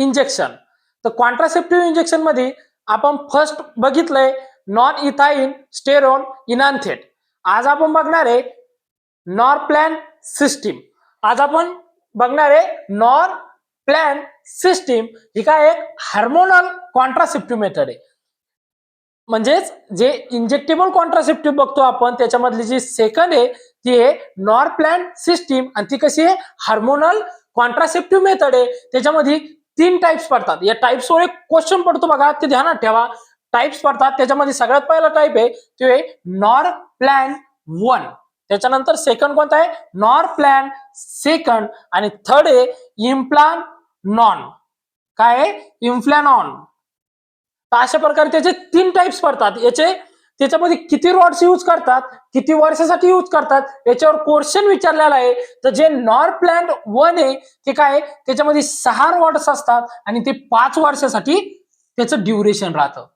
Injection. तर contraceptive injection मध्ये आपण फर्स्ट बघितलंय नॉन इथाइन स्टेरॉल इनान्थेट. आज आपण बघणार आहे नॉरप्लॅन सिस्टीम. आज आपण बघणार आहे नॉरप्लॅन सिस्टीम ही काय एक हार्मोनल कॉन्ट्रासेप्टिव्ह मेथड आहे. म्हणजेच जे इंजेक्टेबल कॉन्ट्रासेप्टिव्ह बघतो आपण त्याच्यामधली जी सेकंड आहे ती आहे नॉरप्लॅन सिस्टीम आणि ती कशी आहे हार्मोनल कॉन्ट्रासेप्टिव्ह मेथड आहे. त्याच्यामध्ये 3 टाइप्स पडतात. या टाइप्स वर एक क्वेश्चन पडतो बघा, ते ध्यानात ठेवा. टाइप्स पडतात त्याच्यामध्ये सगळ्यात पहिला टाइप आहे तो आहे नॉरप्लॅन 1. त्याच्यानंतर सेकंड कोणता आहे नॉरप्लॅन सेकंड आणि थर्ड आहे इम्प्लानॉन. काय आहे इम्प्लानॉन. तर अशा प्रकारे त्याचे 3 टाइप्स पडतात. याचे त्याच्यामध्ये किती रॉड्स यूज करतात, किती वर्षासाठी यूज करतात याच्यावर क्वेश्चन विचारलेला आहे. तर जे नॉरप्लॅन 1 आहे ते काय त्याच्यामध्ये 6 रॉड्स असतात आणि ते 5 वर्षासाठी त्याचं ड्युरेशन राहतं.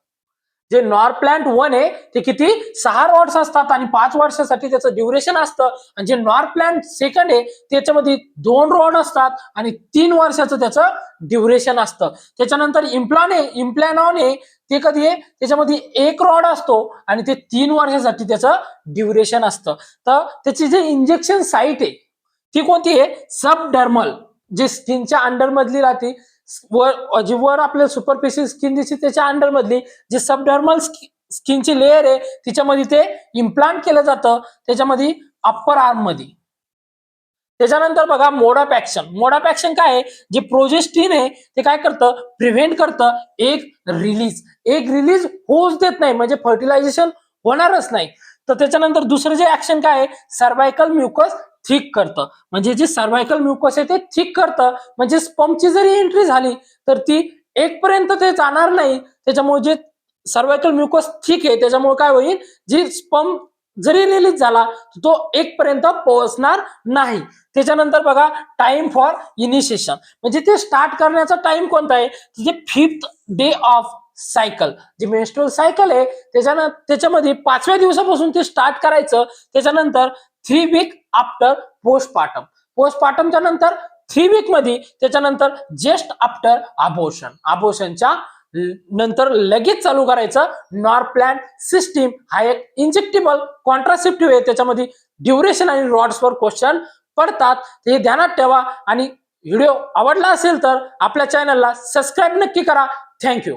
जे नॉरप्लॅन 1 आहे ते किती 6 रॉड्स असतात आणि 5 वर्षासाठी त्याचं ड्युरेशन असतं. आणि जे नॉरप्लॅन सेकंड आहे त्याच्यामध्ये 2 रॉड असतात आणि 3 वर्षाचं त्याचं ड्युरेशन असतं. त्याच्यानंतर इम्प्लॅनॉन आहे ते कधी आहे त्याच्यामध्ये 1 रॉड असतो आणि ते 3 वर्षासाठी त्याचं ड्युरेशन असतं. तर त्याची जे इंजेक्शन साईट आहे ती कोणती आहे सबडर्मल. जे स्किनच्या अंडर मधली राहते जी वर आपल्याला सुपरफिशियल स्किन दिसते त्याच्या अंडर मधली जी सबडर्मल स्किनची लेअर आहे तिच्यामध्ये ते इम्प्लांट केलं जातं त्याच्यामध्ये अप्पर आर्म मध्ये. त्याच्यानंतर बघा mode of action. Mode of action काय आहे जे प्रोजेस्टिन आहे ते काय करतं प्रिव्हेंट करतं एक रिलीज होऊच देत नाही म्हणजे फर्टिलायझेशन होणारच नाही. तर त्याच्यानंतर दुसरं जे ऍक्शन काय आहे सर्व्हायकल म्युकस थिक करतं. म्हणजे जे सर्व्हायकल म्युकस आहे ते थिक करतं म्हणजे स्पर्मची जरी एंट्री झाली तर ती 1 पर्यंत ते जाणार नाही. त्याच्यामुळे जे सर्व्हायकल म्युकस थिक आहे त्याच्यामुळे काय होईल जी स्पर्म जरी रिलीज झाला तो 1 पर्यंत पोहोचणार नाही. त्याच्यानंतर बघा टाइम फॉर इनिशिएशन म्हणजे ते स्टार्ट करण्याचा टाइम कोणता आहे जे 5th डे ऑफ सायकल. जे मेन्स्ट्रुअल सायकल आहे त्याच्यामध्ये 5व्या दिवसापासून ते स्टार्ट करायचं. त्याच्यानंतर 3 वीक आफ्टर पोस्टपार्टमच्या नंतर 3 वीक मध्ये त्याच्यानंतर जस्ट आफ्टर अबॉर्शनच्या नंतर लगेच चालू करायचं. नॉरप्लॅन सिस्टीम हा एक इंजेक्टेबल कॉन्ट्रासेप्टिव्ह आहे. त्याच्यामध्ये ड्युरेशन आणि रॉड्सवर क्वेश्चन पडतात. हे ध्यानात ठेवा आणि व्हिडिओ आवडला असेल तर आपल्या चॅनलला सबस्क्राईब नक्की करा. थँक्यू.